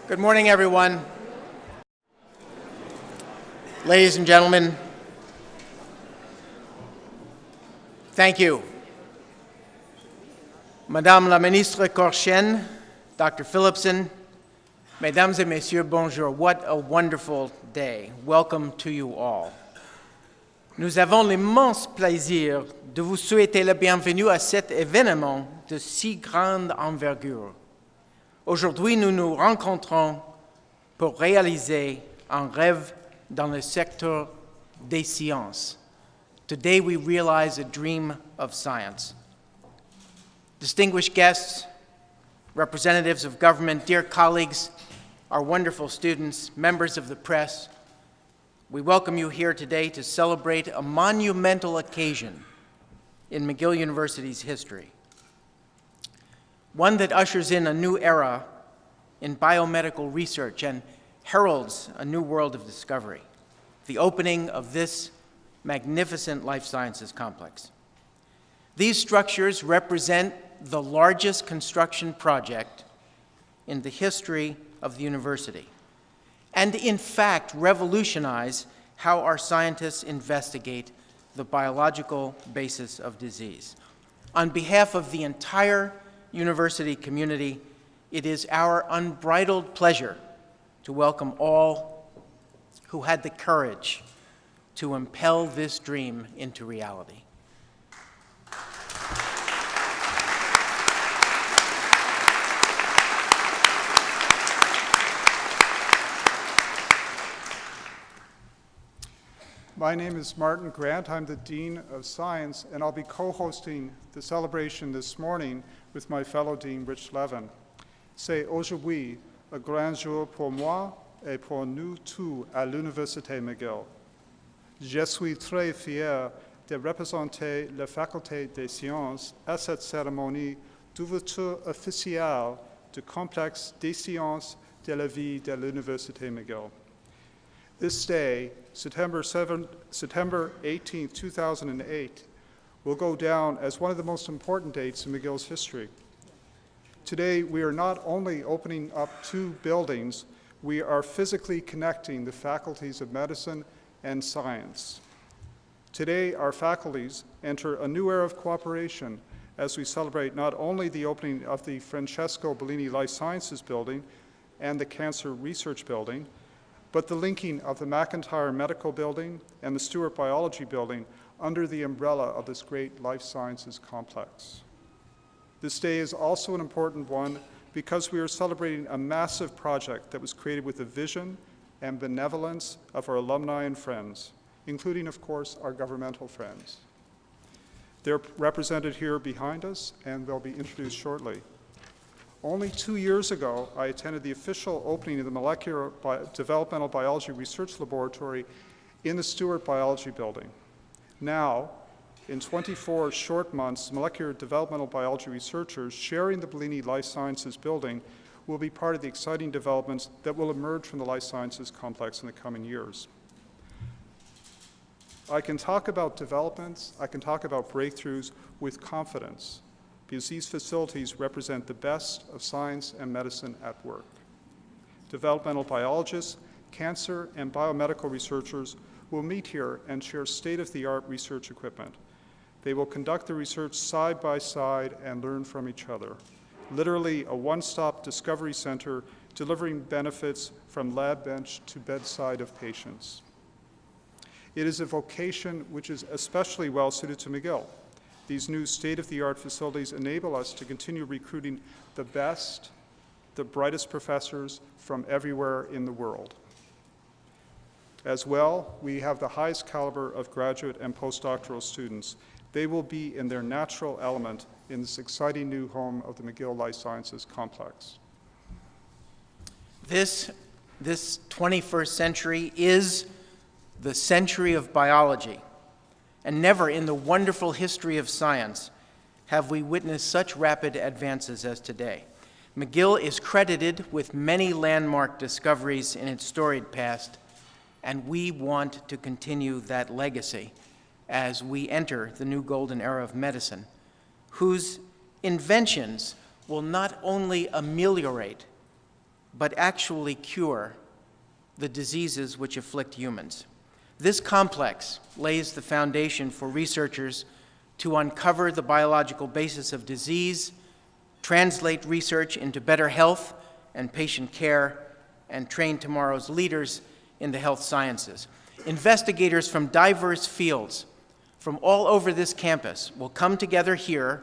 Good morning, everyone. Ladies and gentlemen, thank you. Madame la Ministre Korchen, Dr. Phillipson, Mesdames et Messieurs, bonjour. What a wonderful day. Welcome to you all. Nous avons l'immense plaisir de vous souhaiter la bienvenue à cet événement de si grande envergure. Aujourd'hui, nous nous rencontrons pour réaliser un rêve dans le secteur des sciences. Today, we realize a dream of science. Distinguished guests, representatives of government, dear colleagues, our wonderful students, members of the press, we welcome you here today to celebrate a monumental occasion in McGill University's history. One that ushers in a new era in biomedical research and heralds a new world of discovery, the opening of this magnificent life sciences complex. These structures represent the largest construction project in the history of the university, and in fact revolutionize how our scientists investigate the biological basis of disease. On behalf of the entire university community, it is our unbridled pleasure to welcome all who had the courage to impel this dream into reality. My name is Martin Grant. I'm the Dean of Science, and I'll be co-hosting the celebration this morning with my fellow Dean, Rich Levin. C'est aujourd'hui un grand jour pour moi et pour nous tous à l'Université McGill. Je suis très fier de représenter la Faculté des sciences à cette cérémonie d'ouverture officielle du complexe des sciences de la vie de l'Université McGill. This day, September 18, 2008, will go down as one of the most important dates in McGill's history. Today, we are not only opening up 2 buildings, we are physically connecting the faculties of medicine and science. Today, our faculties enter a new era of cooperation as we celebrate not only the opening of the Francesco Bellini Life Sciences Building and the Cancer Research Building, but the linking of the McIntyre Medical Building and the Stewart Biology Building under the umbrella of this great life sciences complex. This day is also an important one because we are celebrating a massive project that was created with the vision and benevolence of our alumni and friends, including, of course, our governmental friends. They're represented here behind us, and they'll be introduced shortly. Only 2 years ago, I attended the official opening of the Molecular Developmental Biology Research Laboratory in the Stewart Biology Building. Now, in 24 short months, molecular developmental biology researchers sharing the Bellini Life Sciences Building will be part of the exciting developments that will emerge from the life sciences complex in the coming years. I can talk about developments, I can talk about breakthroughs with confidence, because these facilities represent the best of science and medicine at work. Developmental biologists, cancer, and biomedical researchers will meet here and share state-of-the-art research equipment. They will conduct the research side by side and learn from each other. Literally a one-stop discovery center delivering benefits from lab bench to bedside of patients. It is a vocation which is especially well suited to McGill. These new state-of-the-art facilities enable us to continue recruiting the best, the brightest professors from everywhere in the world. As well, we have the highest caliber of graduate and postdoctoral students. They will be in their natural element in this exciting new home of the McGill Life Sciences Complex. This 21st century is the century of biology. And never in the wonderful history of science have we witnessed such rapid advances as today. McGill is credited with many landmark discoveries in its storied past, and we want to continue that legacy as we enter the new golden era of medicine, whose inventions will not only ameliorate but actually cure the diseases which afflict humans. This complex lays the foundation for researchers to uncover the biological basis of disease, translate research into better health and patient care, and train tomorrow's leaders in the health sciences. Investigators from diverse fields from all over this campus will come together here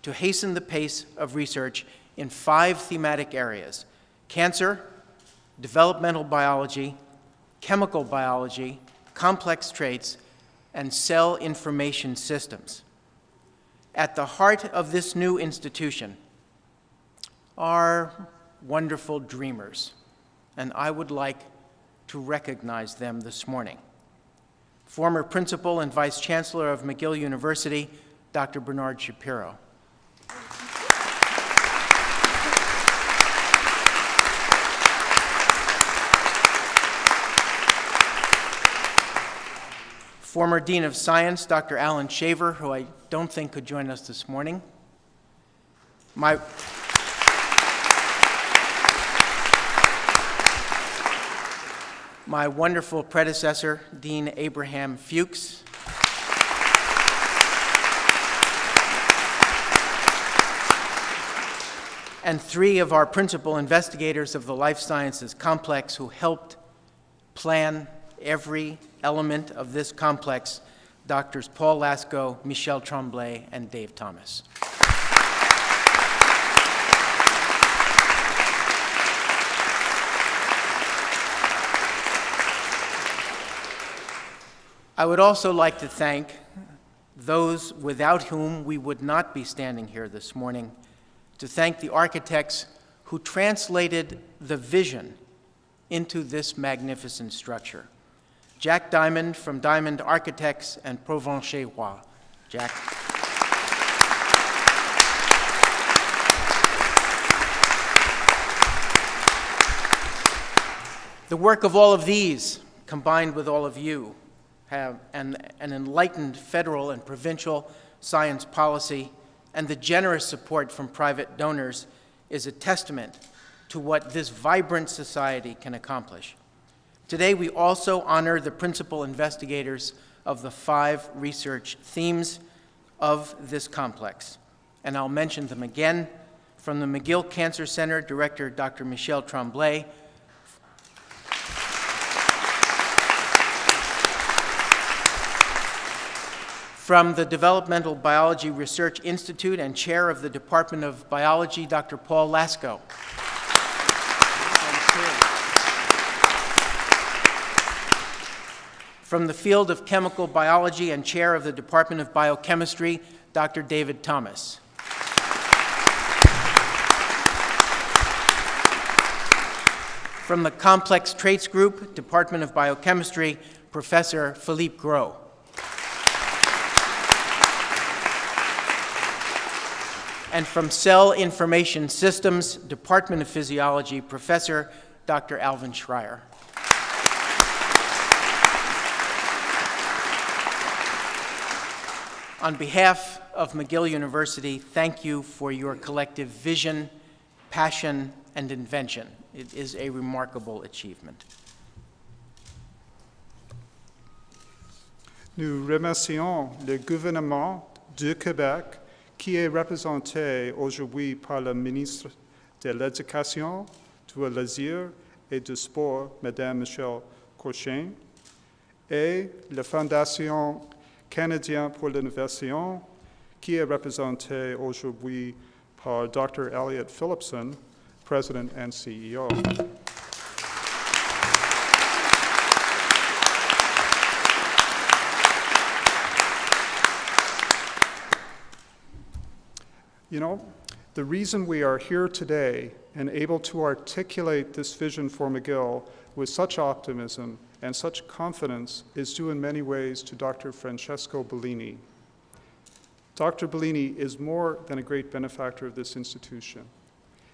to hasten the pace of research in 5 thematic areas: cancer, developmental biology, chemical biology, complex traits, and cell information systems. At the heart of this new institution are wonderful dreamers, and I would like to recognize them this morning. Former principal and vice chancellor of McGill University, Dr. Bernard Shapiro. Former Dean of Science, Dr. Alan Shaver, who I don't think could join us this morning. My wonderful predecessor, Dean Abraham Fuchs. And 3 of our principal investigators of the life sciences complex who helped plan every element of this complex, Drs. Paul Lasco, Michel Tremblay, and Dave Thomas. I would also like to thank those without whom we would not be standing here this morning, to thank the architects who translated the vision into this magnificent structure. Jack Diamond from Diamond Architects and Provencher Roy. Jack. The work of all of these, combined with all of you, have an enlightened federal and provincial science policy, and the generous support from private donors is a testament to what this vibrant society can accomplish. Today, we also honor the principal investigators of the 5 research themes of this complex. And I'll mention them again. From the McGill Cancer Center, Director Dr. Michel Tremblay. From the Developmental Biology Research Institute and Chair of the Department of Biology, Dr. Paul Lasco. From the field of chemical biology and Chair of the Department of Biochemistry, Dr. David Thomas. From the Complex Traits Group, Department of Biochemistry, Professor Philippe Gros. And from Cell Information Systems, Department of Physiology, Professor Dr. Alvin Schreier. On behalf of McGill University, thank you for your collective vision, passion, and invention. It is a remarkable achievement. Nous remercions le gouvernement du Québec qui est représenté aujourd'hui par le ministre de l'Éducation, du Loisir et du Sport, Madame Michelle Cochin, et la Fondation canadienne pour l'innovation, qui est représentée aujourd'hui par Dr. Elliot Phillipson, President and CEO. You know, the reason we are here today and able to articulate this vision for McGill with such optimism and such confidence is due in many ways to Dr. Francesco Bellini. Dr. Bellini is more than a great benefactor of this institution.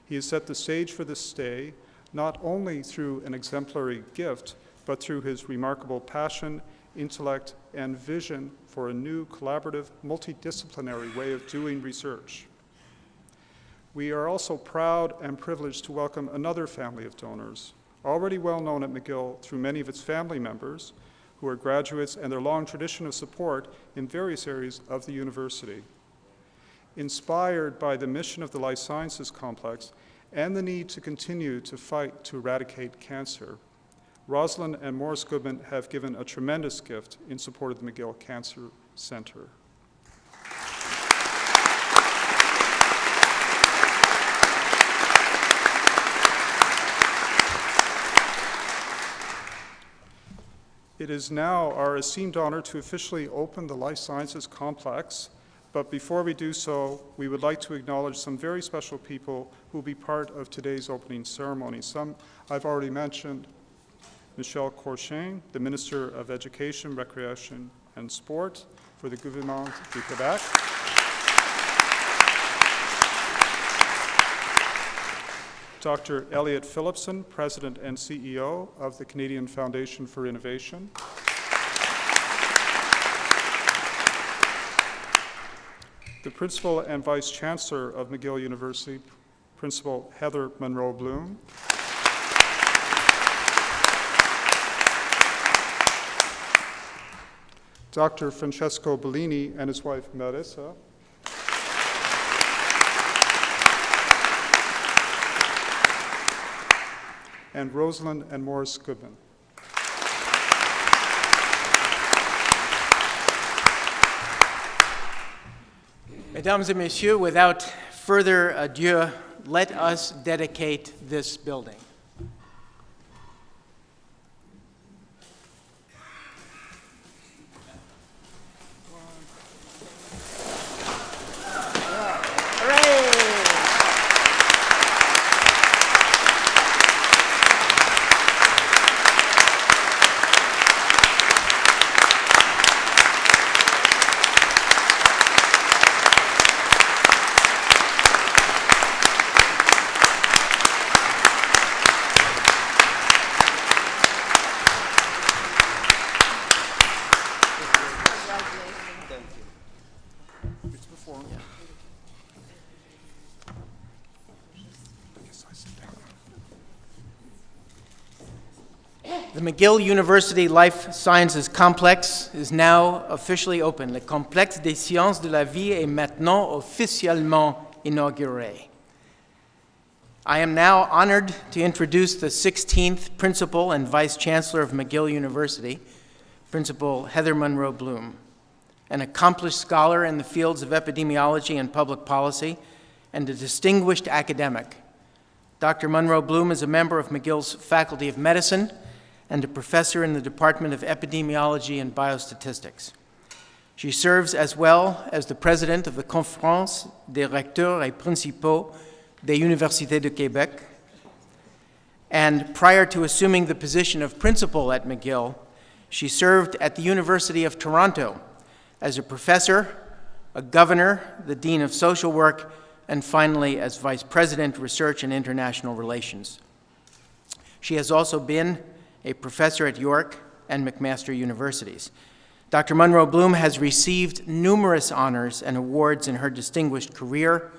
He has set the stage for this stay, not only through an exemplary gift, but through his remarkable passion, intellect, and vision for a new collaborative, multidisciplinary way of doing research. We are also proud and privileged to welcome another family of donors, already well known at McGill through many of its family members, who are graduates and their long tradition of support in various areas of the university. Inspired by the mission of the Life Sciences Complex and the need to continue to fight to eradicate cancer, Rosalind and Morris Goodman have given a tremendous gift in support of the McGill Cancer Center. It is now our esteemed honor to officially open the Life Sciences Complex, but before we do so, we would like to acknowledge some very special people who will be part of today's opening ceremony. Some I've already mentioned: Michel Courchain, the Minister of Education, Recreation, and Sport for the Gouvernement du Québec. Dr. Elliot Phillipson, President and CEO of the Canadian Foundation for Innovation. The Principal and Vice Chancellor of McGill University, Principal Heather Monroe Bloom. Dr. Francesco Bellini and his wife Marissa. And Rosalind and Morris Goodman. Mesdames et messieurs, without further ado, let us dedicate this building. The McGill University Life Sciences Complex is now officially open. Le complexe des sciences de la vie est maintenant officiellement inauguré. I am now honored to introduce the 16th Principal and Vice Chancellor of McGill University, Principal Heather Monroe Bloom, an accomplished scholar in the fields of epidemiology and public policy, and a distinguished academic. Dr. Monroe Bloom is a member of McGill's Faculty of Medicine and a professor in the Department of Epidemiology and Biostatistics. She serves as well as the president of the Conférence des recteurs et principaux des Universités de Québec. And prior to assuming the position of principal at McGill, she served at the University of Toronto as a professor, a governor, the dean of social work, and finally as vice president, research and international relations. She has also been a professor at York and McMaster Universities. Dr. Monroe Bloom has received numerous honors and awards in her distinguished career,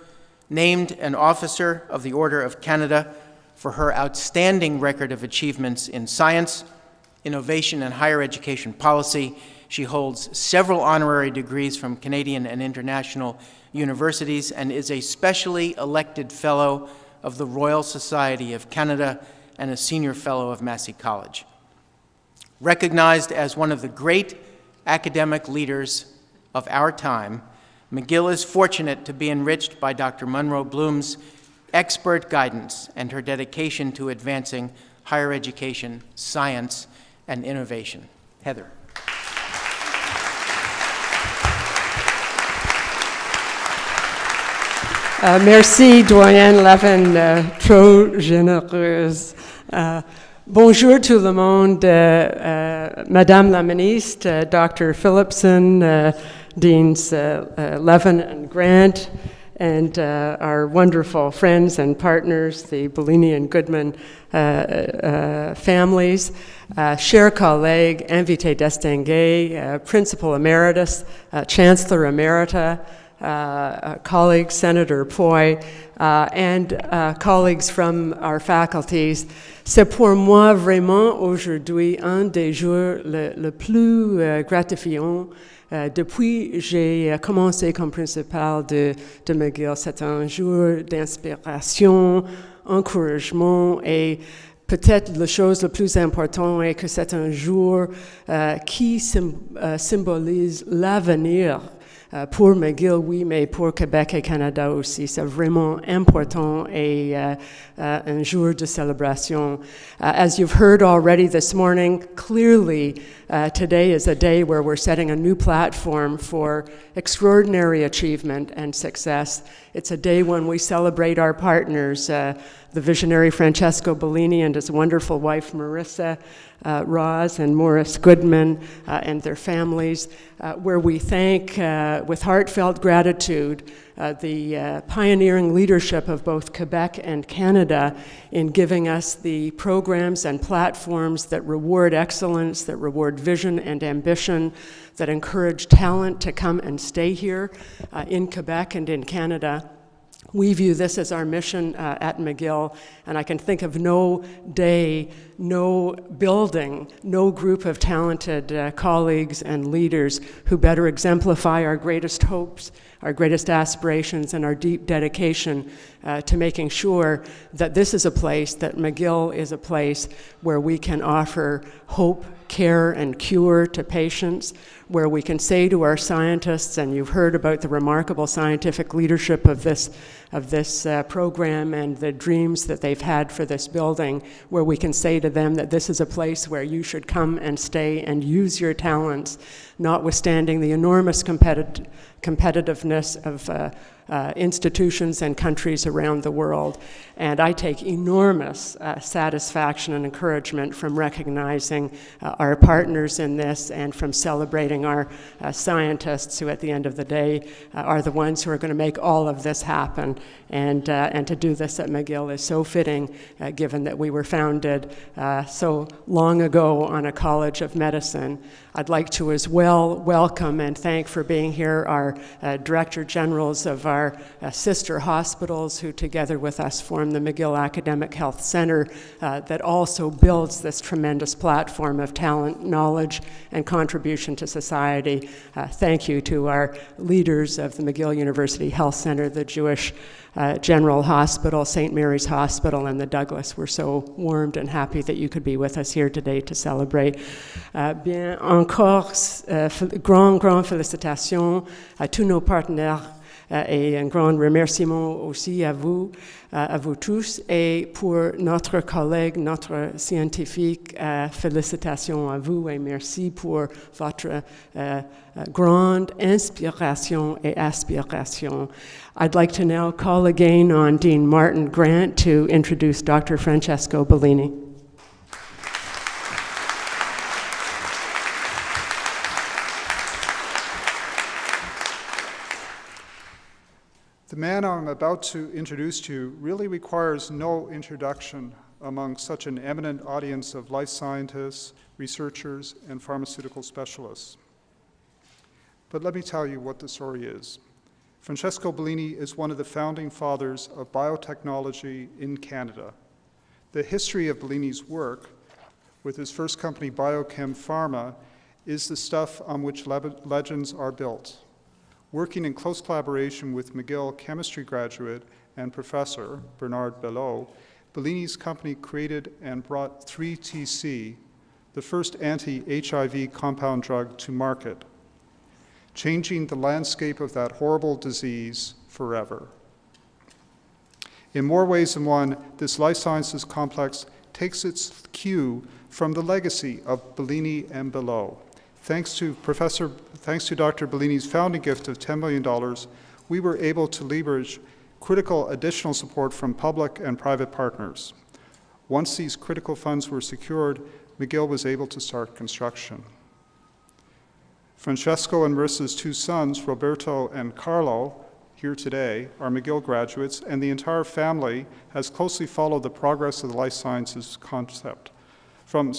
named an Officer of the Order of Canada for her outstanding record of achievements in science, innovation, and higher education policy. She holds several honorary degrees from Canadian and international universities and is a specially elected Fellow of the Royal Society of Canada and a Senior Fellow of Massey College. Recognized as one of the great academic leaders of our time, McGill is fortunate to be enriched by Dr. Monroe Bloom's expert guidance and her dedication to advancing higher education, science, and innovation. Heather. Merci, doyen Levin, trop généreuse. Bonjour tout le monde, Madame la Ministre, Dr. Phillipson, Deans Levin and Grant, and our wonderful friends and partners, the Bellini and Goodman families, chers collègues, invités distingués, Principal Emeritus, Chancellor Emerita, colleague Senator Poy, and colleagues from our faculties. C'est pour moi vraiment aujourd'hui un des jours le plus gratifiant. Depuis j'ai commencé comme principal de McGill, c'est un jour d'inspiration, encouragement et peut-être la chose la plus importante est que c'est un jour qui symbolise l'avenir pour McGill, oui, mais pour Québec et Canada aussi. C'est vraiment important et un jour de celebration. As you've heard already this morning, clearly today is a day where we're setting a new platform for extraordinary achievement and success. It's a day when we celebrate our partners, the visionary Francesco Bellini and his wonderful wife Marissa Ross and Morris Goodman and their families, where we thank with heartfelt gratitude the pioneering leadership of both Quebec and Canada in giving us the programs and platforms that reward excellence, that reward vision and ambition, that encourage talent to come and stay here in Quebec and in Canada. We view this as our mission at McGill, and I can think of no day, no building, no group of talented colleagues and leaders who better exemplify our greatest hopes, our greatest aspirations, and our deep dedication to making sure that this is a place, that McGill is a place where we can offer hope, care, and cure to patients, where we can say to our scientists, and you've heard about the remarkable scientific leadership of this program and the dreams that they've had for this building, where we can say to them that this is a place where you should come and stay and use your talents, notwithstanding the enormous competitiveness of institutions and countries around the world. And I take enormous satisfaction and encouragement from recognizing our partners in this and from celebrating our scientists who at the end of the day are the ones who are going to make all of this happen. And to do this at McGill is so fitting given that we were founded so long ago on a college of medicine. I'd like to as well welcome and thank for being here our Director Generals of our sister hospitals who together with us form the McGill Academic Health Center that also builds this tremendous platform of talent, knowledge, and contribution to society. Thank you to our leaders of the McGill University Health Center, the Jewish General Hospital, St. Mary's Hospital, and the Douglas. We're so warmed and happy that you could be with us here today to celebrate. Bien, encore, grand félicitations à tous nos partenaires et un grand remerciement aussi à vous tous. Et pour notre collègue, notre scientifique, félicitations à vous et merci pour votre grande inspiration et aspiration. I'd like to now call again on Dean Martin Grant to introduce Dr. Francesco Bellini. The man I'm about to introduce to you really requires no introduction among such an eminent audience of life scientists, researchers, and pharmaceutical specialists. But let me tell you what the story is. Francesco Bellini is one of the founding fathers of biotechnology in Canada. The history of Bellini's work, with his first company, Biochem Pharma, is the stuff on which legends are built. Working in close collaboration with McGill chemistry graduate and professor Bernard Belot, Bellini's company created and brought 3TC, the first anti-HIV compound drug to market, changing the landscape of that horrible disease forever. In more ways than one, this life sciences complex takes its cue from the legacy of Bellini and Belot. Thanks to Dr. Bellini's founding gift of $10 million, we were able to leverage critical additional support from public and private partners. Once these critical funds were secured, McGill was able to start construction. Francesco and Marissa's two sons, Roberto and Carlo, here today, are McGill graduates, and the entire family has closely followed the progress of the life sciences concept, from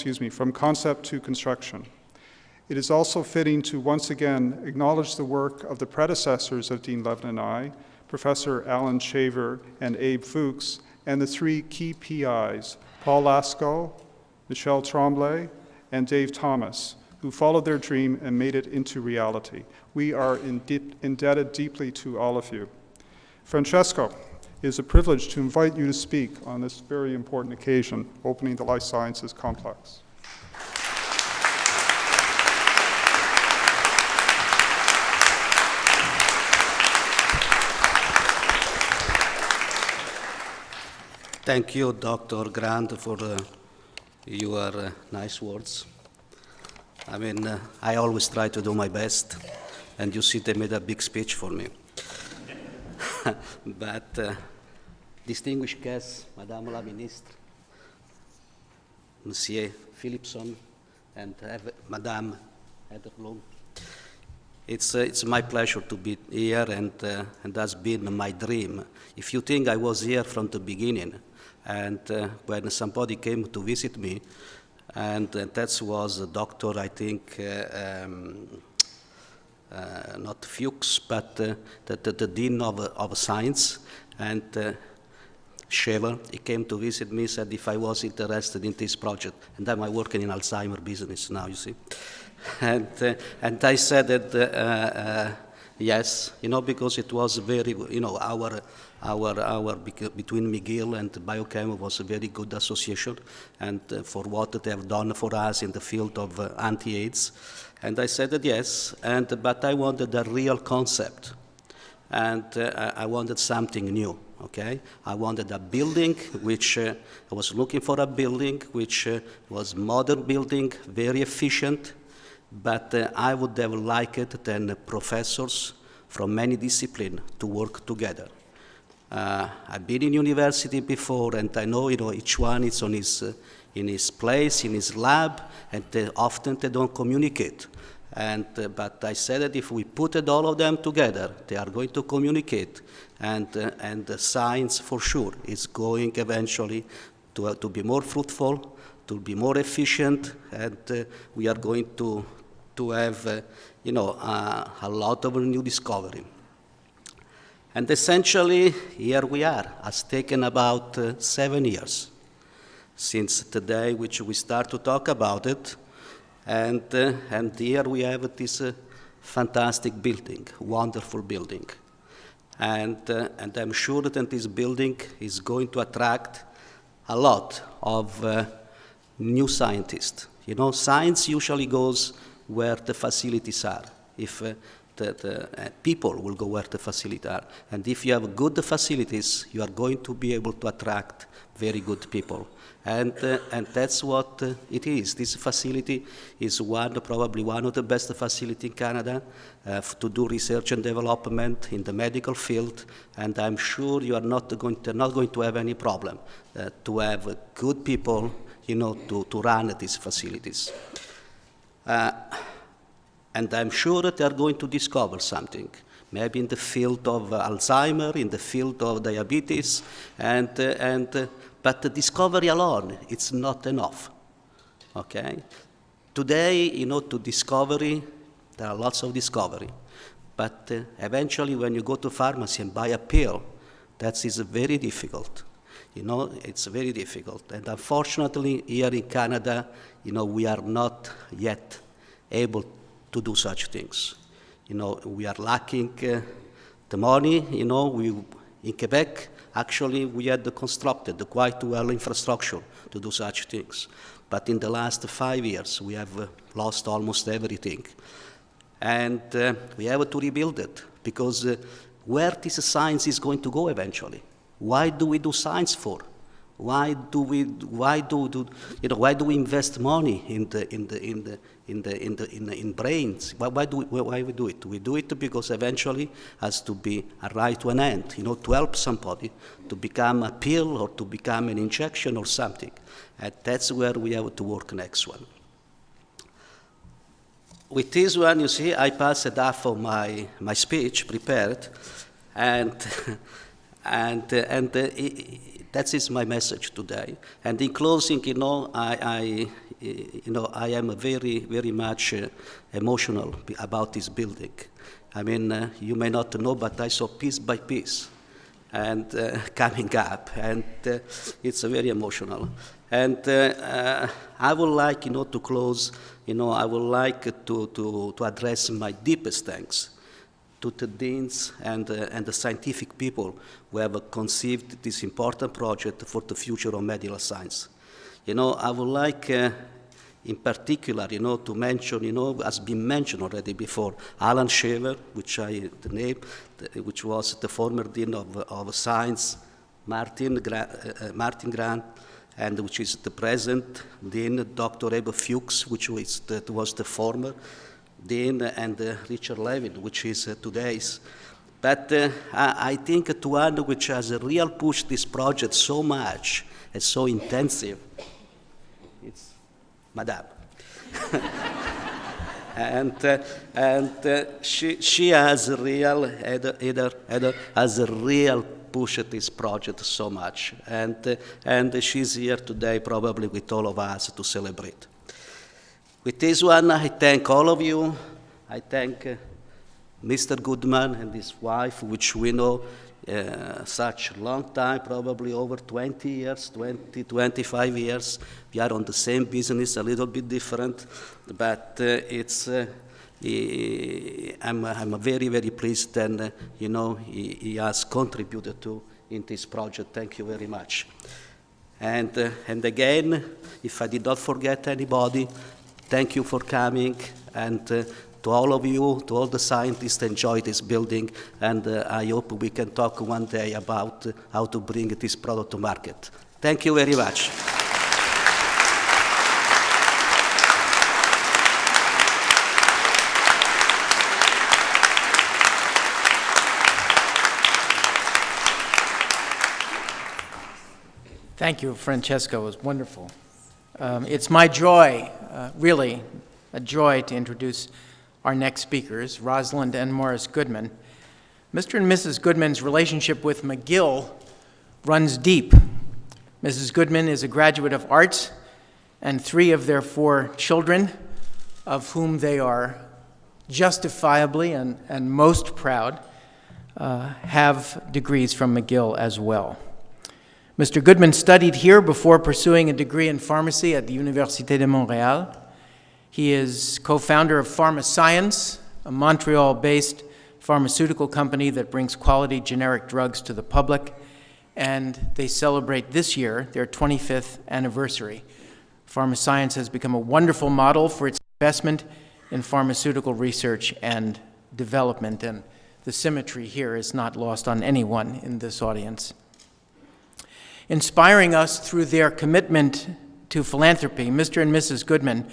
concept to construction. It is also fitting to once again acknowledge the work of the predecessors of Dean Levin and I, Professor Alan Shaver and Abe Fuchs, and the three key PIs, Paul Lasco, Michel Tremblay, and Dave Thomas, who followed their dream and made it into reality. We are indebted deeply to all of you. Francesco, it is a privilege to invite you to speak on this very important occasion, opening the Life Sciences Complex. Thank you, Dr. Grant, for your nice words. I mean, I always try to do my best, and you see they made a big speech for me. But distinguished guests, Madame la Ministre, Monsieur Philipson, and Madame Ederblom, it's my pleasure to be here, and that's been my dream. If you think I was here from the beginning, and when somebody came to visit me, and that was a doctor, I think, not Fuchs, but the Dean of Science, and Shaver, he came to visit me, said if I was interested in this project, and I'm working in Alzheimer business now, you see. And I said that yes, because it was very, our between McGill and Biochem was a very good association, and for what they have done for us in the field of anti-AIDS. And I said that yes, but I wanted a real concept, and I wanted something new. Okay, I wanted a building which I was looking for a building which was modern building, very efficient, but I would have liked it then professors from many disciplines to work together. I've been in university before, and I know each one is on in his place, in his lab, and often they don't communicate. But I said that if we put all of them together, they are going to communicate, and the science for sure is going eventually to be more fruitful, to be more efficient, and we are going to have a lot of new discovery. And essentially, here we are. It's taken about 7 years since the day which we start to talk about it. And here we have this fantastic building, wonderful building. And I'm sure that this building is going to attract a lot of new scientists. Science usually goes where the facilities are. If the people will go where the facilities are. And if you have good facilities, you are going to be able to attract very good people. And that's what it is. This facility is probably one of the best facilities in Canada to do research and development in the medical field. And I'm sure you are not going to have any problem to have good people, to run these facilities. And I'm sure that they are going to discover something, maybe in the field of Alzheimer, in the field of diabetes, but the discovery alone, it's not enough, okay? Today, to discovery, there are lots of discovery, but eventually when you go to pharmacy and buy a pill, that is very difficult. It's very difficult. And unfortunately, here in Canada, we are not yet able to do such things. We are lacking the money. In Quebec, actually, we had constructed quite well infrastructure to do such things. But in the last 5 years, we have lost almost everything. And we have to rebuild it, because where this science is going to go eventually? Why do we do science for? Why do we invest money in brains? Why we do it? We do it because eventually has to be a right to an end, to help somebody to become a pill or to become an injection or something. And that's where we have to work next one. With this one, you see, I passed half of my speech prepared, and That is my message today. And in closing, I am very, very much emotional about this building. I mean, you may not know, but I saw piece by piece and coming up, and it's very emotional. And I would like, to close. I would like to address my deepest thanks to the deans and the scientific people who have conceived this important project for the future of medical science. I would like, in particular, to mention, has been mentioned already before, Alan Shaver, which which was the former dean of science, Martin Grant, and which is the present dean, Dr. Ebbe Fuchs, which was the former dean, and Richard Levin, which is today's. But I think one which has real pushed this project so much and so intensive, it's Madame. and she has has real pushed this project so much, and she's here today probably with all of us to celebrate. With this one, I thank all of you. I thank Mr. Goodman and his wife, which we know such a long time, probably over 20 years, 25 years. We are on the same business, a little bit different, but I'm very, very pleased, and he has contributed in this project. Thank you very much. And again, if I did not forget anybody, thank you for coming, and to all of you, to all the scientists, enjoy this building, and I hope we can talk one day about how to bring this product to market. Thank you very much. Thank you, Francesco. It was wonderful. It's my joy, really a joy, to introduce our next speakers, Rosalind and Morris Goodman. Mr. and Mrs. Goodman's relationship with McGill runs deep. Mrs. Goodman is a graduate of arts, and 3 of their 4 children, of whom they are justifiably and most proud, have degrees from McGill as well. Mr. Goodman studied here before pursuing a degree in pharmacy at the Université de Montréal. He is co-founder of PharmaScience, a Montreal-based pharmaceutical company that brings quality generic drugs to the public, and they celebrate this year their 25th anniversary. PharmaScience has become a wonderful model for its investment in pharmaceutical research and development, and the symmetry here is not lost on anyone in this audience. Inspiring us through their commitment to philanthropy, Mr. and Mrs. Goodman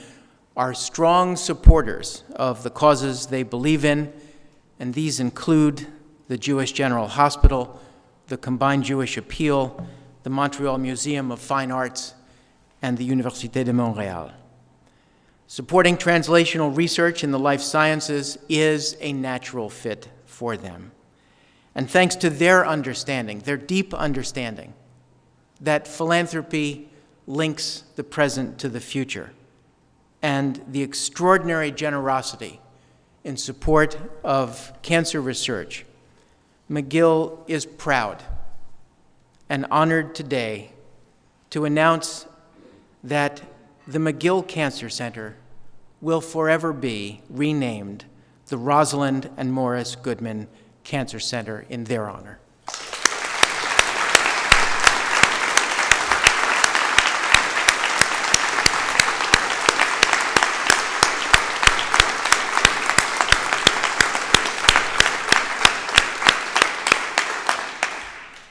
are strong supporters of the causes they believe in, and these include the Jewish General Hospital, the Combined Jewish Appeal, the Montreal Museum of Fine Arts, and the Université de Montréal. Supporting translational research in the life sciences is a natural fit for them. And thanks to their understanding, their deep understanding, that philanthropy links the present to the future, and the extraordinary generosity in support of cancer research, McGill is proud and honored today to announce that the McGill Cancer Center will forever be renamed the Rosalind and Morris Goodman Cancer Center in their honor.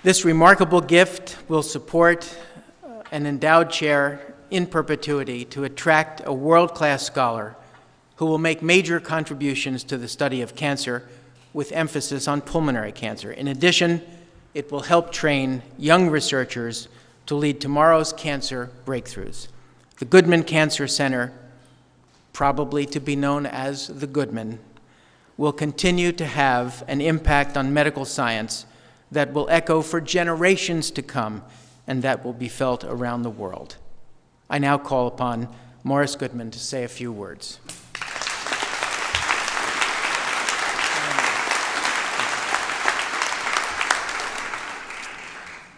This remarkable gift will support an endowed chair in perpetuity to attract a world-class scholar who will make major contributions to the study of cancer with emphasis on pulmonary cancer. In addition, it will help train young researchers to lead tomorrow's cancer breakthroughs. The Goodman Cancer Center, probably to be known as the Goodman, will continue to have an impact on medical science that will echo for generations to come and that will be felt around the world. I now call upon Morris Goodman to say a few words.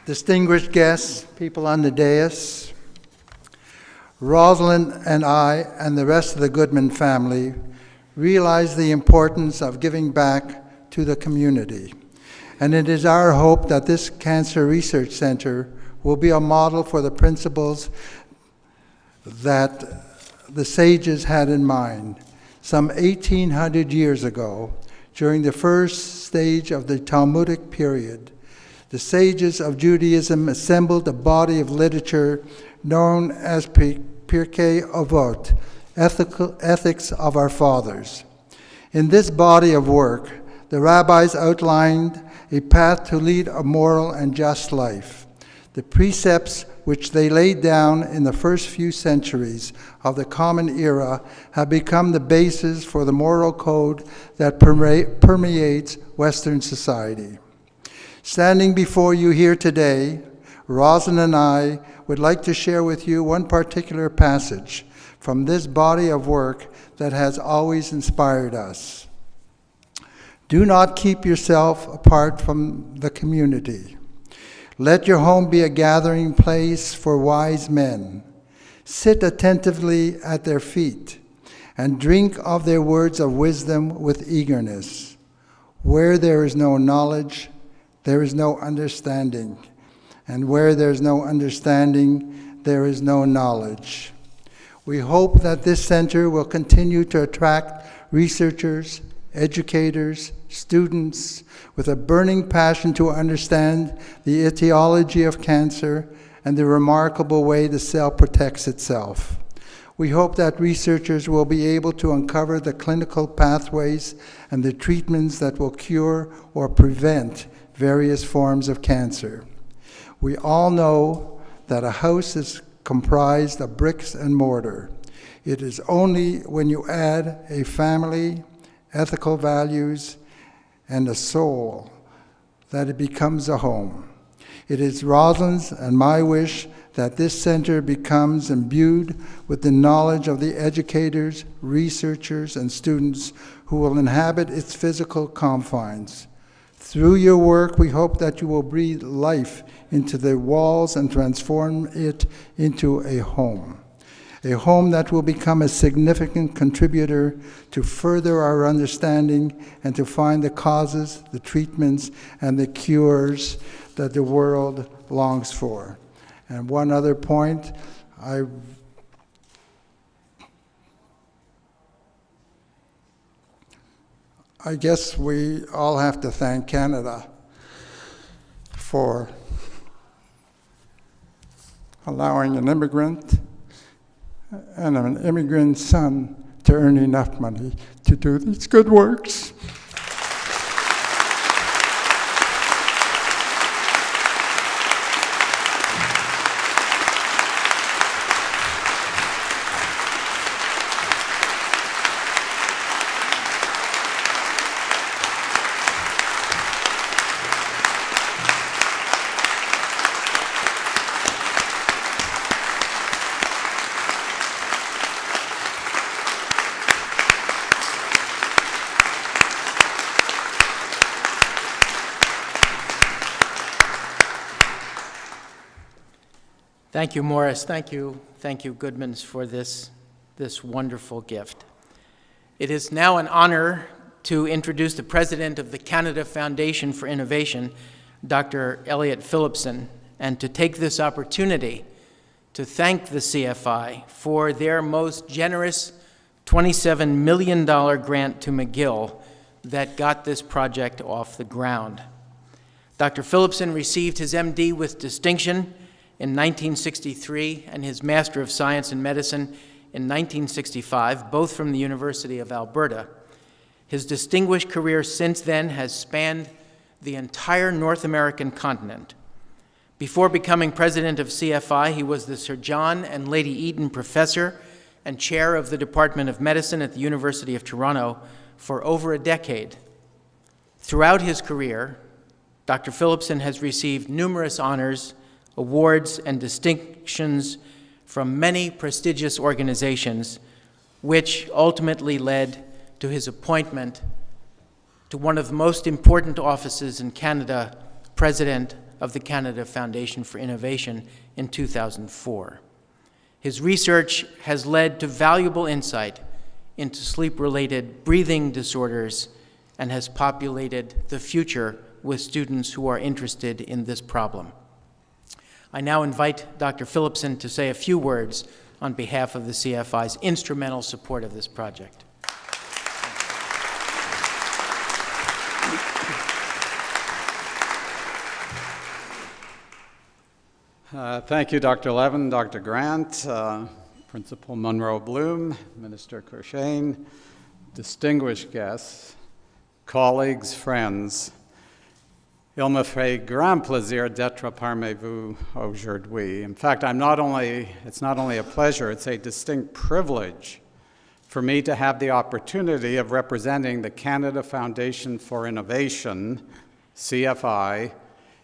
Distinguished guests, people on the dais, Rosalind and I and the rest of the Goodman family realize the importance of giving back to the community. And it is our hope that this Cancer Research Center will be a model for the principles that the sages had in mind. Some 1,800 years ago, during the first stage of the Talmudic period, the sages of Judaism assembled a body of literature known as Pirkei Avot, Ethics of Our Fathers. In this body of work, the rabbis outlined a path to lead a moral and just life. The precepts which they laid down in the first few centuries of the Common Era have become the basis for the moral code that permeates Western society. Standing before you here today, Rosalind and I would like to share with you one particular passage from this body of work that has always inspired us. Do not keep yourself apart from the community. Let your home be a gathering place for wise men. Sit attentively at their feet and drink of their words of wisdom with eagerness. Where there is no knowledge, there is no understanding, and where there is no understanding, there is no knowledge. We hope that this center will continue to attract researchers, educators, students with a burning passion to understand the etiology of cancer and the remarkable way the cell protects itself. We hope that researchers will be able to uncover the clinical pathways and the treatments that will cure or prevent various forms of cancer. We all know that a house is comprised of bricks and mortar. It is only when you add a family, ethical values, and a soul that it becomes a home. It is Rosalind's and my wish that this center becomes imbued with the knowledge of the educators, researchers, and students who will inhabit its physical confines. Through your work, we hope that you will breathe life into the walls and transform it into a home that will become a significant contributor to further our understanding and to find the causes, the treatments, and the cures that the world longs for. And one other point, I guess we all have to thank Canada for allowing an immigrant and an immigrant son to earn enough money to do these good works. Thank you, Morris. Thank you, Goodmans, for this wonderful gift. It is now an honor to introduce the president of the Canada Foundation for Innovation, Dr. Elliot Phillipson, and to take this opportunity to thank the CFI for their most generous $27 million grant to McGill that got this project off the ground. Dr. Phillipson received his MD with distinction in 1963 and his Master of Science in Medicine in 1965, both from the University of Alberta. His distinguished career since then has spanned the entire North American continent. Before becoming president of CFI, he was the Sir John and Lady Eaton Professor and chair of the Department of Medicine at the University of Toronto for over a decade. Throughout his career, Dr. Phillipson has received numerous honors, awards, and distinctions from many prestigious organizations, which ultimately led to his appointment to one of the most important offices in Canada, President of the Canada Foundation for Innovation in 2004. His research has led to valuable insight into sleep-related breathing disorders and has populated the future with students who are interested in this problem. I now invite Dr. Phillipson to say a few words on behalf of the CFI's instrumental support of this project. Thank you, Dr. Levin, Dr. Grant, Principal Monroe Bloom, Minister Kirshane, distinguished guests, colleagues, friends. Il me fait grand plaisir d'être parmi vous aujourd'hui. In fact, it's not only a pleasure, it's a distinct privilege for me to have the opportunity of representing the Canada Foundation for Innovation, CFI,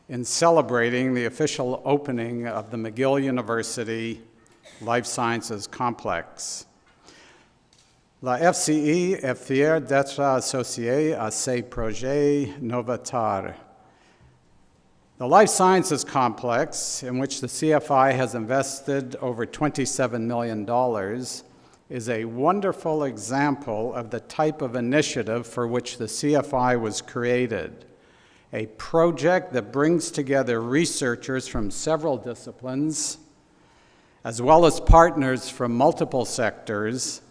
in celebrating the official opening of the McGill University Life Sciences Complex. La FCI est fière d'être associée à ces projets novateurs. The Life Sciences Complex, in which the CFI has invested over $27 million, is a wonderful example of the type of initiative for which the CFI was created. A project that brings together researchers from several disciplines, as well as partners from multiple sectors,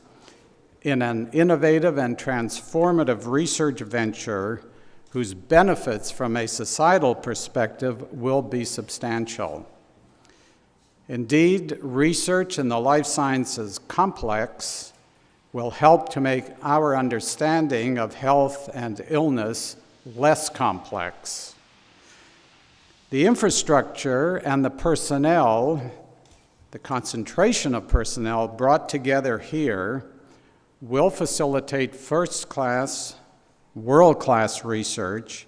in an innovative and transformative research venture whose benefits from a societal perspective will be substantial. Indeed, research in the life sciences complex will help to make our understanding of health and illness less complex. The infrastructure and the personnel, the concentration of personnel brought together here will facilitate first-class, world-class research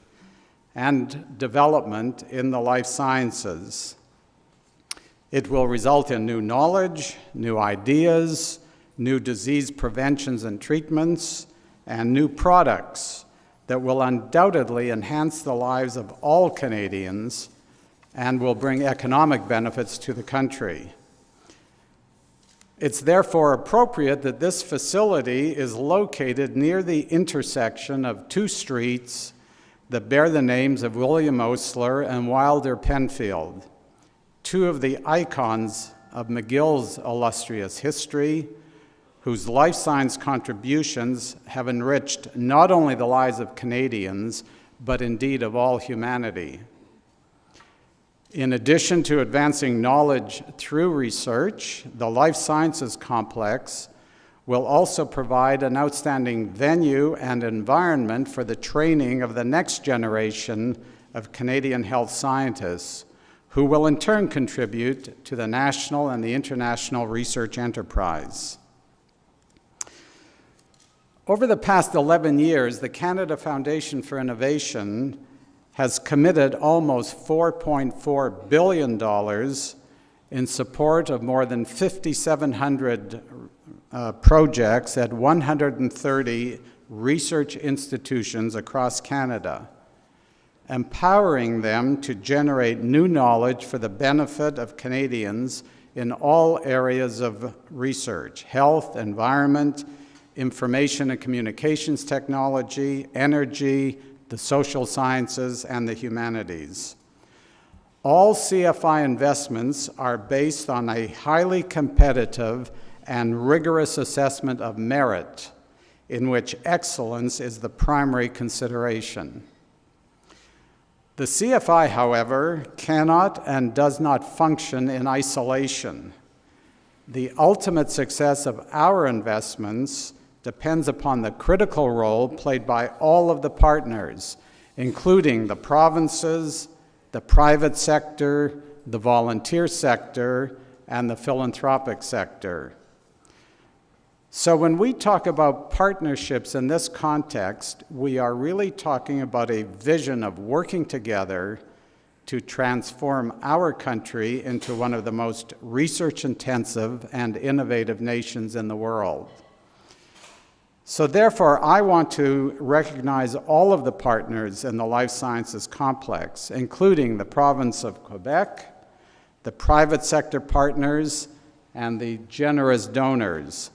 and development in the life sciences. It will result in new knowledge, new ideas, new disease preventions and treatments, and new products that will undoubtedly enhance the lives of all Canadians and will bring economic benefits to the country. It's therefore appropriate that this facility is located near the intersection of two streets that bear the names of William Osler and Wilder Penfield, two of the icons of McGill's illustrious history, whose life science contributions have enriched not only the lives of Canadians, but indeed of all humanity. In addition to advancing knowledge through research, the Life Sciences Complex will also provide an outstanding venue and environment for the training of the next generation of Canadian health scientists, who will in turn contribute to the national and the international research enterprise. Over the past 11 years, the Canada Foundation for Innovation has committed almost $4.4 billion in support of more than 5,700 projects at 130 research institutions across Canada, empowering them to generate new knowledge for the benefit of Canadians in all areas of research: health, environment, information and communications technology, energy, the social sciences, and the humanities. All CFI investments are based on a highly competitive and rigorous assessment of merit, in which excellence is the primary consideration. The CFI, however, cannot and does not function in isolation. The ultimate success of our investments depends upon the critical role played by all of the partners, including the provinces, the private sector, the volunteer sector, and the philanthropic sector. So when we talk about partnerships in this context, we are really talking about a vision of working together to transform our country into one of the most research-intensive and innovative nations in the world. So therefore, I want to recognize all of the partners in the life sciences complex, including the province of Quebec, the private sector partners, and the generous donors,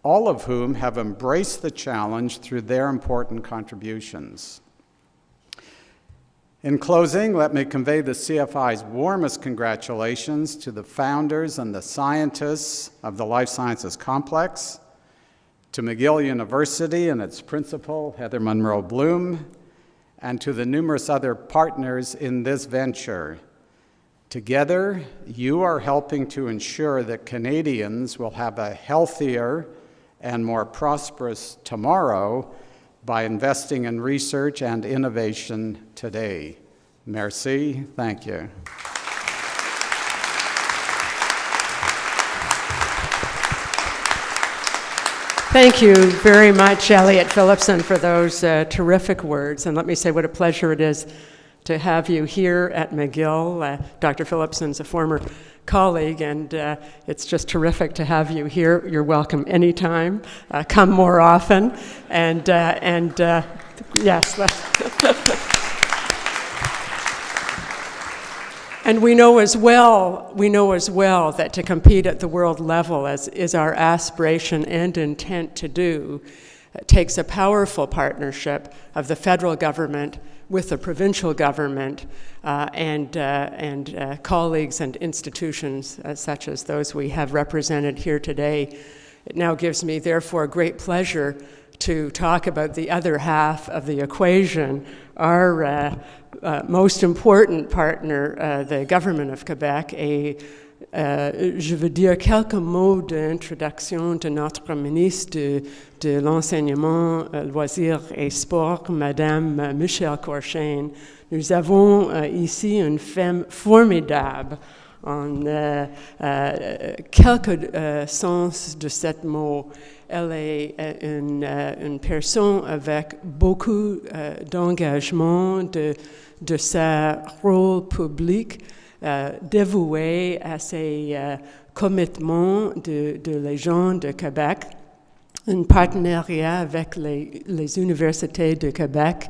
all of whom have embraced the challenge through their important contributions. In closing, let me convey the CFI's warmest congratulations to the founders and the scientists of the Life Sciences Complex, to McGill University and its principal, Heather Monroe Bloom, and to the numerous other partners in this venture. Together, you are helping to ensure that Canadians will have a healthier and more prosperous tomorrow by investing in research and innovation today. Merci, thank you. Thank you very much, Elliot Phillipson, for those terrific words. And let me say what a pleasure it is to have you here at McGill. Dr. Phillipson's a former colleague, and it's just terrific to have you here. You're welcome anytime. Come more often. And yes. And we know as well that to compete at the world level, as is our aspiration and intent to do, takes a powerful partnership of the federal government with the provincial government and colleagues and institutions such as those we have represented here today. It now gives me, therefore, great pleasure to talk about the other half of the equation, our most important partner, the government of Quebec. Je veux dire quelques mots d'introduction de notre ministre de l'Enseignement, Loisirs et Sport, Madame Michelle Courchaine. Nous avons ici une femme formidable en quelques sens de ce mot. Elle est une personne avec beaucoup d'engagement de sa rôle public, dévouée à ses commitments de les gens de Québec, un partenariat avec les universités de Québec.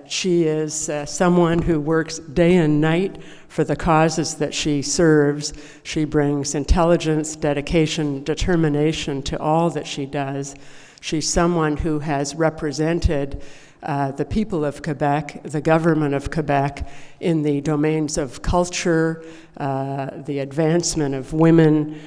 She is someone who works day and night for the causes that she serves. She brings intelligence, dedication, determination to all that she does. She's someone who has represented the people of Quebec, the government of Quebec, in the domains of culture, the advancement of women,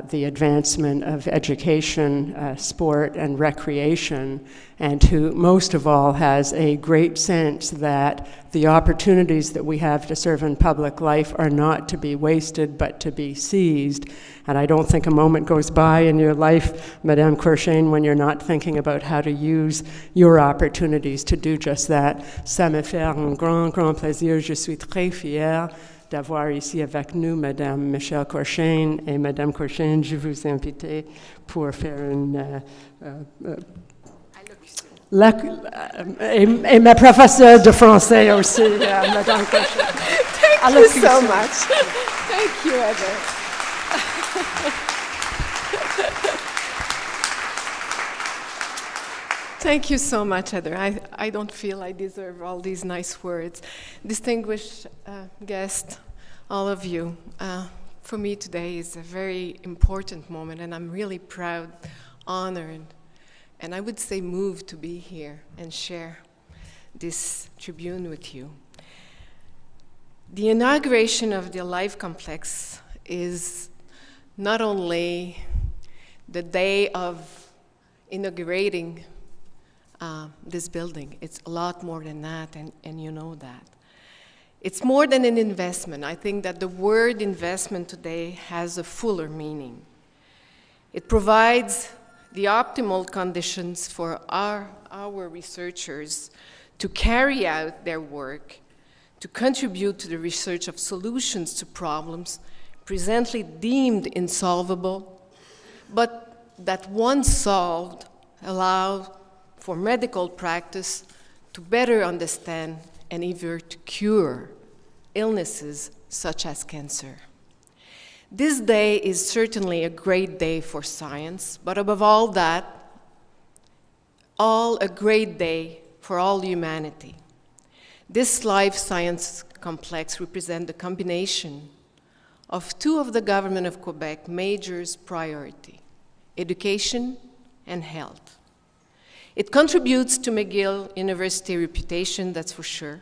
the advancement of education, sport, and recreation, and who most of all has a great sense that the opportunities that we have to serve in public life are not to be wasted but to be seized. And I don't think a moment goes by in your life, Madame Courchaine, when you're not thinking about how to use your opportunities to do just that. Ça me fait un grand, grand plaisir. Je suis très fière d'avoir ici avec nous Madame Michelle Courchaine. Et Madame Courchaine, je vous invite pour faire une et ma professeure de français aussi, Madame Courchaine. Thank you so much. Thank you, Heather. Thank you so much, Heather. I don't feel I deserve all these nice words. Distinguished guests, all of you, for me today is a very important moment, and I'm really proud, honored, and I would say moved to be here and share this tribune with you. The inauguration of the Life Complex is not only the day of inaugurating this building. It's a lot more than that, and you know that. It's more than an investment. I think that the word investment today has a fuller meaning. It provides the optimal conditions for our researchers to carry out their work, to contribute to the research of solutions to problems presently deemed insolvable, but that once solved allow for medical practice to better understand and even to cure illnesses such as cancer. This day is certainly a great day for science, but above all that, a great day for all humanity. This life science complex represents the combination of two of the government of Quebec majors' priority, education and health. It contributes to McGill University reputation, that's for sure,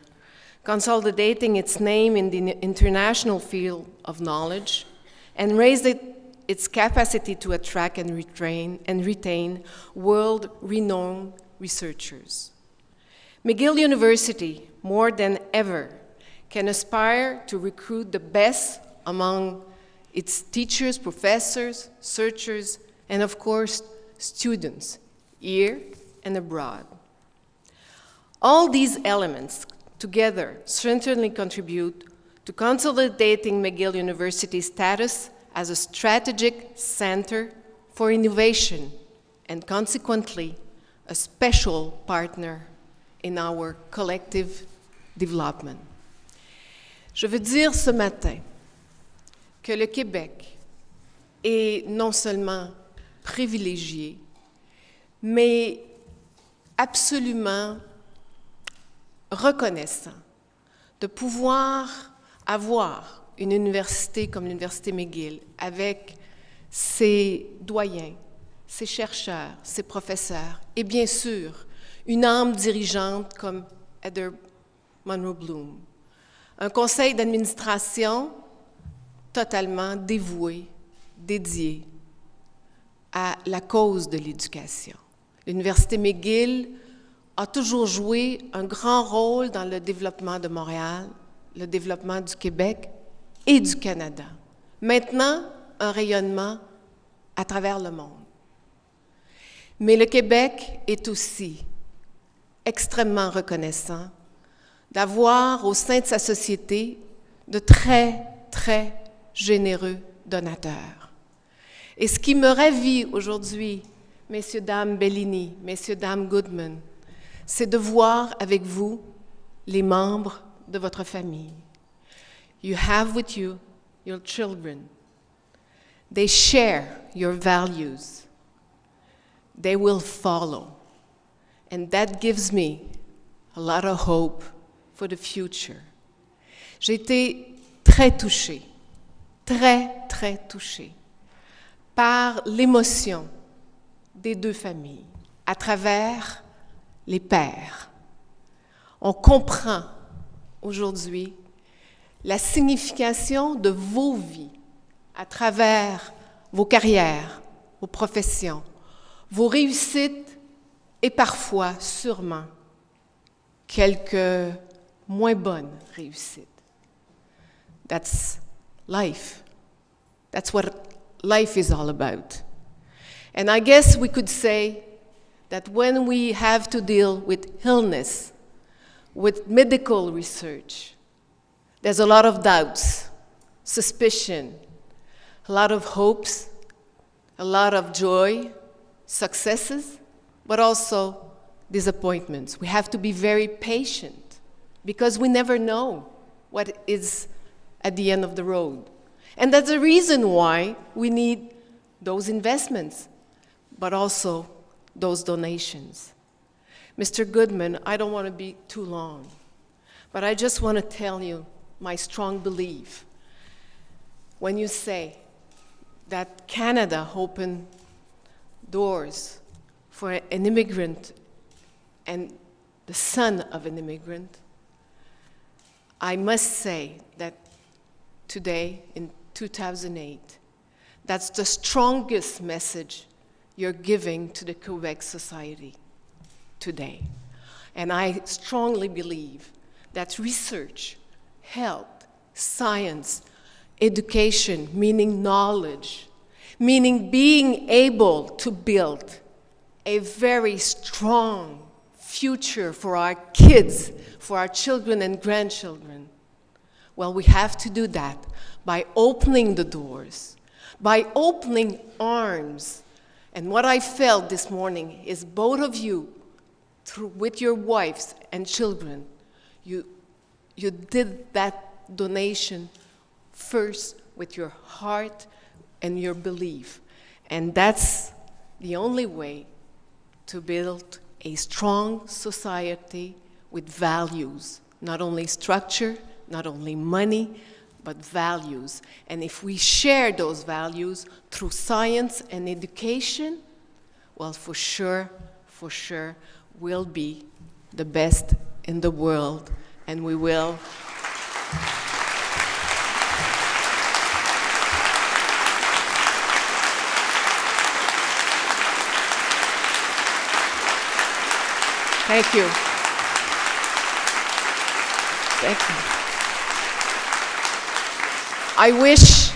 consolidating its name in the international field of knowledge and raised its capacity to attract and retain world-renowned researchers. McGill University, more than ever, can aspire to recruit the best among its teachers, professors, researchers, and of course, students, here and abroad. All these elements together certainly contribute to consolidating McGill University's status as a strategic center for innovation and consequently a special partner in our collective development. Je veux dire ce matin que le Québec est non seulement privilégié, mais absolument reconnaissant de pouvoir avoir une université comme l'Université McGill avec ses doyens, ses chercheurs, ses professeurs et bien sûr une âme dirigeante comme Heather Monroe Bloom. Un conseil d'administration totalement dévoué, dédié à la cause de l'éducation. L'Université McGill a toujours joué un grand rôle dans le développement de Montréal, le développement du Québec et du Canada. Maintenant, un rayonnement à travers le monde. Mais le Québec est aussi extrêmement reconnaissant d'avoir au sein de sa société de très, très généreux donateurs. Et ce qui me ravit aujourd'hui, messieurs, dames Bellini, messieurs, dames Goodman, c'est de voir avec vous les membres de votre famille. You have with you your children. They share your values. They will follow. And that gives me a lot of hope for the future. J'ai été très touchée par l'émotion des deux familles à travers les pères. On comprend aujourd'hui la signification de vos vies à travers vos carrières, vos professions, vos réussites et parfois, sûrement, quelques moins bonnes réussites. That's life. That's what life is all about. And I guess we could say that when we have to deal with illness, with medical research, there's a lot of doubts, suspicion, a lot of hopes, a lot of joy, successes, but also disappointments. We have to be very patient because we never know what is at the end of the road. And that's the reason why we need those investments, but also those donations. Mr. Goodman, I don't want to be too long, but I just want to tell you my strong belief when you say that Canada opened doors for an immigrant and the son of an immigrant. I must say that today, in 2008, that's the strongest message you're giving to the Quebec society today. And I strongly believe that research, health, science, education, meaning knowledge, meaning being able to build a very strong future for our kids, for our children and grandchildren. Well, we have to do that by opening the doors, by opening arms, And what I felt this morning is both of you, with your wives and children, you did that donation first with your heart and your belief. And that's the only way to build a strong society with values, not only structure, not only money, but values. And if we share those values through science and education, well, for sure, we'll be the best in the world, and we will. Thank you. Thank you. I wish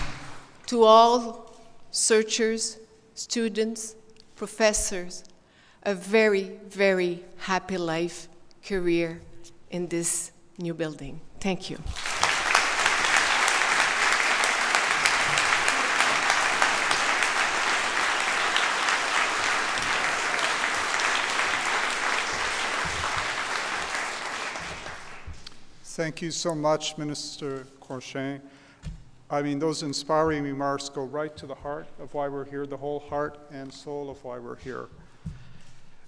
to all searchers, students, professors, a very, very happy life, career in this new building. Thank you. Thank you so much, Minister Corchin. I mean, those inspiring remarks go right to the heart of why we're here, the whole heart and soul of why we're here.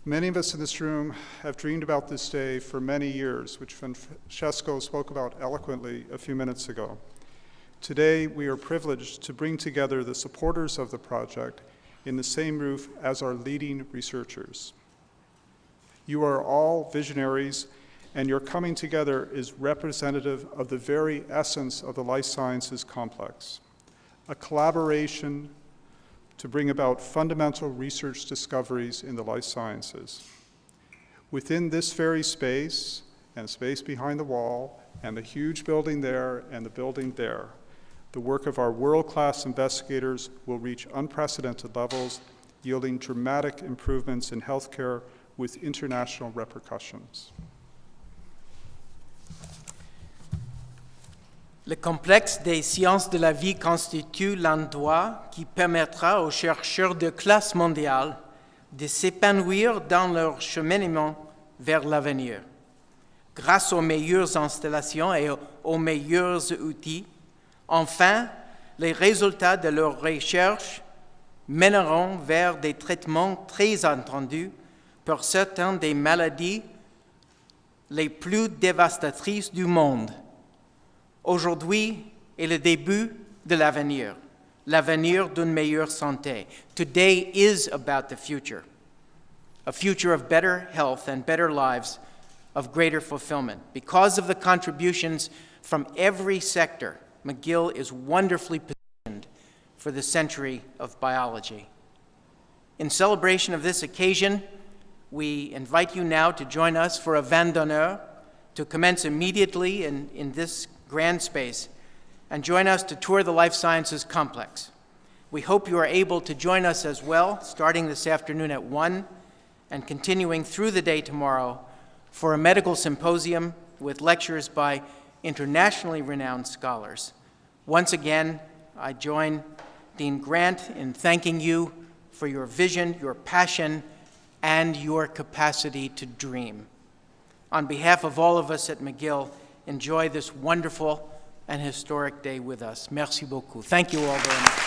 Many of us in this room have dreamed about this day for many years, which Francesco spoke about eloquently a few minutes ago. Today, we are privileged to bring together the supporters of the project in the same roof as our leading researchers. You are all visionaries, and your coming together is representative of the very essence of the life sciences complex, a collaboration to bring about fundamental research discoveries in the life sciences. Within this very space, and space behind the wall, and the huge building there, and the building there, the work of our world-class investigators will reach unprecedented levels, yielding dramatic improvements in healthcare with international repercussions. Le complexe des sciences de la vie constitue l'endroit qui permettra aux chercheurs de classe mondiale de s'épanouir dans leur cheminement vers l'avenir. Grâce aux meilleures installations et aux meilleurs outils, enfin, les résultats de leurs recherches mèneront vers des traitements très attendus pour certaines des maladies les plus dévastatrices du monde. Aujourd'hui est le début de l'avenir d'une meilleure santé. Today is about the future, a future of better health and better lives, of greater fulfillment. Because of the contributions from every sector, McGill is wonderfully positioned for the century of biology. In celebration of this occasion, we invite you now to join us for a vin d'honneur to commence immediately in this grand space and join us to tour the Life Sciences Complex. We hope you are able to join us as well, starting this afternoon at 1 and continuing through the day tomorrow for a medical symposium with lectures by internationally renowned scholars. Once again, I join Dean Grant in thanking you for your vision, your passion, and your capacity to dream. On behalf of all of us at McGill, enjoy this wonderful and historic day with us. Merci beaucoup. Thank you all very much.